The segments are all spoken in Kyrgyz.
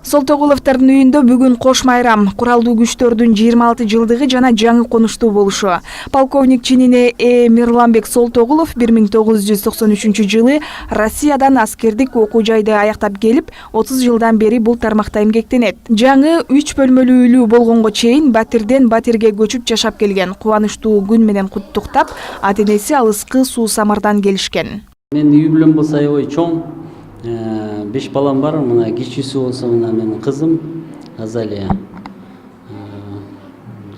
Солтоголовдордун үйүндө бүгүн кош майрам, куралдуу күчтөрдүн 26 жылдыгы жана жаңы конуштуу болушу. Полковник чинине Мирланбек Солтоголов 1993 жылы Россиядан аскердик окуу жайды аяктап келип, 30 жылдан бери бул тармакта эмгектенет. Жаңы 3 бөлмөлүү үйлүү болгонго чейин батирден батирге көчүп жашап келген. Кубанычтуу күн менен куттуктап, ата-энеси алыскы суу самардан келишкен. Мен үй бүлөм болсо аябай чоң. 5 балам бар, мына кичүүсү болсо мына менин кызым Азалия.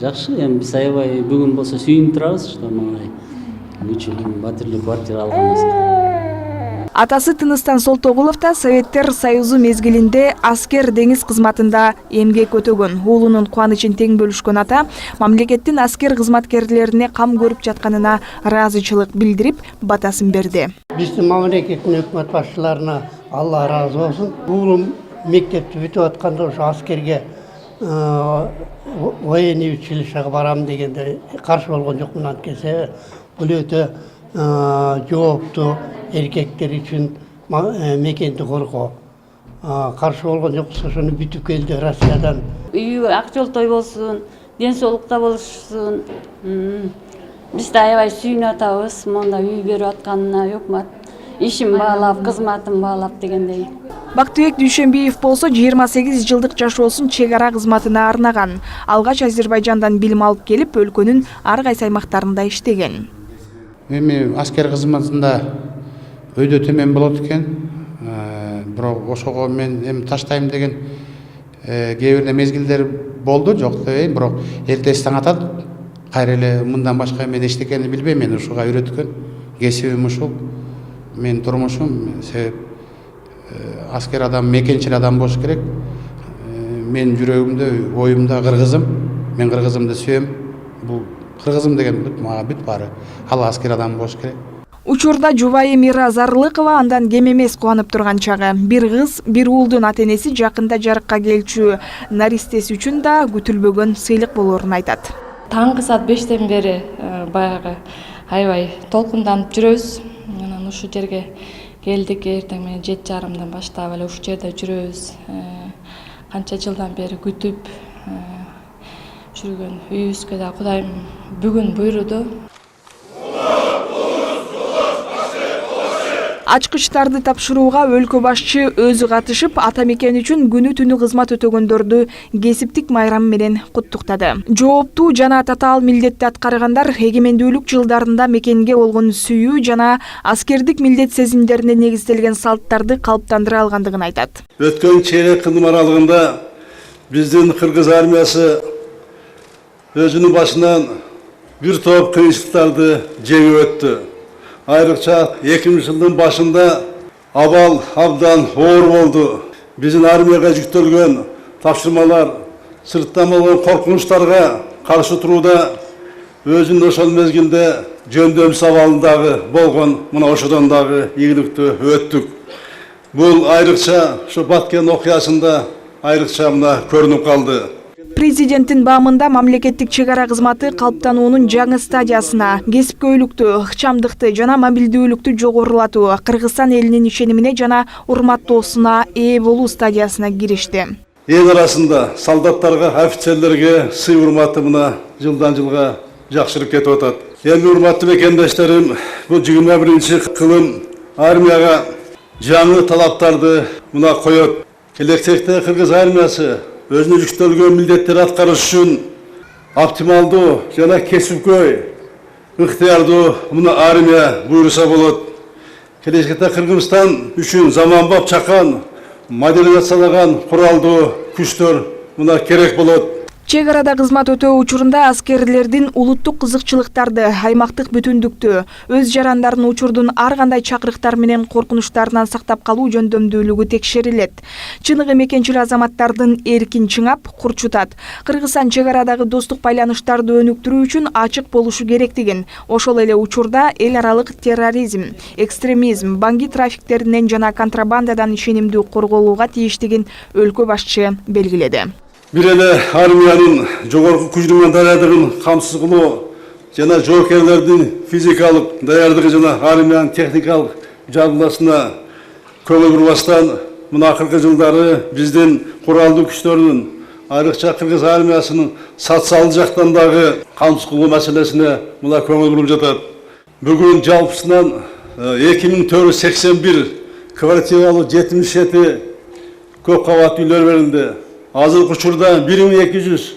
Жакшы, эми биз аябай бүгүн болсо сүйүнүп турабыз, что мындай үчүн батирлик квартира алганыбызга. Атасы Тыныстан Солтоголов да Советтер Союзу мезгилинде аскер деңиз кызматында эмгек өтөгөн. Уулунун кубанычын тең бөлүшкөн ата мамлекеттин аскер кызматкерлерине кам көрүп жатканына ыраазычылык билдирип, батасын берди. Биздин мамлекеттин өкмөт башчыларына Алла разы болсун. Уулум мектепти бүтүп атканда ошо аскерге военный училищеге барам дегенде каршы болгон жокмун. Анткени бул өтө жооптуу эркектер үчүн мекенди коргоо. Каршы болгон жокпуз, ошону бүтүп келди Россиядан. Үйү ак жолтой болсун, ден соолукта болушсун. Биз да аябай сүйүнүп атабыз, монда үй берип атканына өкмөт ишин баалап, кызматын баалап дегендей. Бактыбек Дүйшөнбиев болсо 28 жылдык жашоосун чек ара кызматына арнаган. Алгач Азербайжандан билим алып келип, өлкөнүн ар кайсы аймактарында иштеген. Эми аскер кызматында өйдө төмөн болот экен. Бирок ошого мен эми таштайм деген кээ бир мезгилдер болду, жок дебейм, бирок эртеси таң атат. Кайра эле мындан башка мен эчтекени билбейм, мени ушуга үйрөткөн. Кесибим ушул. Мен турмушум, себеп аскер адам, мекенчил адам болуш керек. Мен жүрөгүмдө, оюмда кыргызым. Мен кыргызымды сүйөм. Бул кыргызым деген мага бүт баары. Ал аскер адам болуш керек. Учурда жубайы Мира Зарлыкова андан кем эмес кубанып турган чагы. Бир кыз, бир уулдун ата-энеси жакында жарыкка келчү наристеси үчүн да күтүлбөгөн сыйлык болоорун айтат. Таңкы саат 5-тен бери баягы аябай толкунданып жүрөбүз. Анан ушу жерге келдик, эртең менен 7:30 баштап эле ушу жерде жүрөбүз. Канча жылдан бери күтүп жүргөн үйүбүзгө да Кудайым бүгүн буйруду. Ачкычтарды тапшырууга өлкө башчы өзү катышып, ата мекен үчүн күнү түнү кызмат өтөгөндөрдү кесиптик майрам менен куттуктады. Жооптуу жана татаал милдетти аткаргандар эгемендүүлүк жылдарында мекенге болгон сүйүү жана аскердик милдет сезимдерине негизделген салттарды калыптандыра алгандыгын айтат. Өткөн чейрек кылым аралыгында биздин кыргыз армиясы өзүнүн башынан бир топ кыйынчылыктарды жеңип өттү. Айрыкча 2000 жылдын башында абал абдан оор болду. Биздин армияга жүктөлгөн тапшырмалар, сырттан болгон коркунучтарга каршы турууда өзүнүн ошол мезгилде жөндөм абалындагы болгон мына ошодон дагы ийгиликтүү өттүк. Бул айрыкча ушу Баткен окуясында айрыкча мына көрүнүп калды. Президенттин баамында мамлекеттик чек ара кызматы калыптануунун жаңы стадиясына кесипкөйлүктү, ыкчамдыкты жана мобилдүүлүктү жогорулатуу, Кыргызстан элинин ишенимине жана урматтоосуна ээ болуу стадиясына киришти. Эл арасында солдаттарга, офицерлерге сый урматы мына жылдан жылга жакшырып кетип атат. Эми урматтуу мекендештерим, бул 21-кылым армияга жаңы талаптарды мына коет. Келечекте кыргыз армиясы өзүнүн жүктөлгөн милдеттерди аткарыш үчүн оптималдуу жана кесипкөй, ыктыярдуу мына армия буйруса болот. Келечекте Кыргызстан үчүн заманбап чакан, модернизациялаган куралдуу күчтөр мына керек болот. Чек арада кызмат өтөө учурунда аскерлердин улуттук кызыкчылыктарды, аймактык бүтүндүктү, өз жарандарын учурдун ар кандай чакырыктар менен коркунучтарынан сактап калуу жөндөмдүүлүгү текшерилет. Чыныгы мекенчил азаматтардын эркин чыңап, курчутат. Кыргызстан чек арадагы достук байланыштарды өнүктүрүү үчүн ачык болушу керектигин, ошол эле учурда эл аралык терроризм, экстремизм, баңги трафиктеринен жана контрабандадан ишенимдүү корголууга тийиштигин өлкө башчы белгиледи. Бир эле армиянын жогорку күчүнүн даярдыгын камсыз кылуу жана жоокерлердин физикалык даярдыгы жана армиянын техникалык жабдууласына көңүл бурбастан мына акыркы жылдары биздин куралдуу күчтөрүнүн, айрыкча кыргыз армиясынын социалдык жактан дагы камсыз кылуу маселесине мына көңүл буруп жатат. Бүгүн жалпысынан 2481 квартиралуу 77 көп кабаттуу үйлөр берилди. Азыркы учурда 1200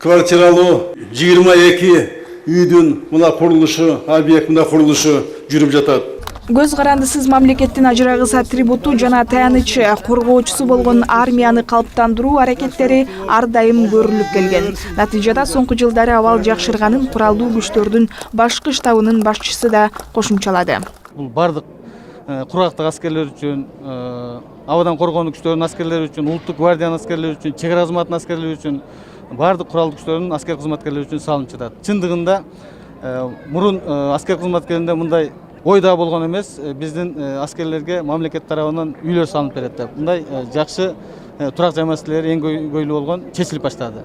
квартиралуу 22 үйдүн мына курулушу, объект мына курулушу жүрүп жатат. Көз карандысыз мамлекеттин ажырагыс атрибуту жана таянычы, коргоочусу болгон армияны калыптандыруу аракеттери ар дайым көрүлүп келген. Натыйжада соңку жылдары абал жакшырганын куралдуу күчтөрдүн башкы штабынын башчысы да кошумчалады. Бул бардык курактык аскерлер үчүн, абадан коргонуу күчтөрүнүн аскерлери үчүн, улуттук гвардиянын аскерлери үчүн, чек ара кызматынын аскерлери үчүн, бардык куралдуу күчтөрдүн аскер кызматкерлери үчүн салынып жатат. Чындыгында мурун аскер кызматкерлеринде мындай ой да болгон эмес, биздин аскерлерге мамлекет тарабынан үйлөр салынып берет деп. Мындай жакшы турак жай маселелери эң көйлүү болгон чечилип баштады.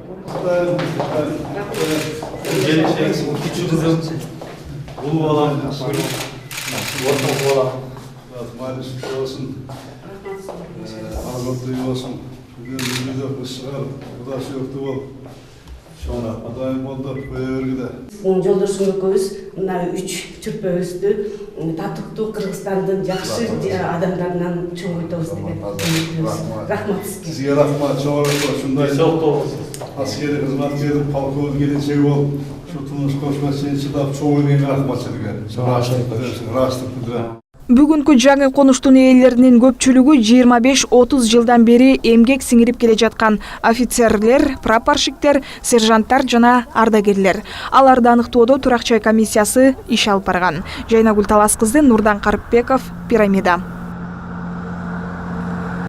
Жолдошум экөөбүз мына 3 чүрпөбүздү татыктуу Кыргызстандын жакшы адамдарынан чоң өтөбүз деп үмүттөнөбүз. Рахмат сизге. Сизге рахмат, чоң ушундай аскери кызматкер полковник келинчеги болуп, ушу турмуш кошмасына чыдап чоң өргөнгө рахмат сизге. Ыраазычылык билдирем. Бүгүнкү жаңы конуштун ээлеринин көпчүлүгү 25-30 жылдан бери эмгек сиңирип келе жаткан офицерлер, прапорщиктер, сержанттар жана ардагерлер. Аларды аныктоодо турак жай комиссиясы иш алып барган. Жайнагүл Талас кызы, Нурдан Карыпбеков, Пирамида.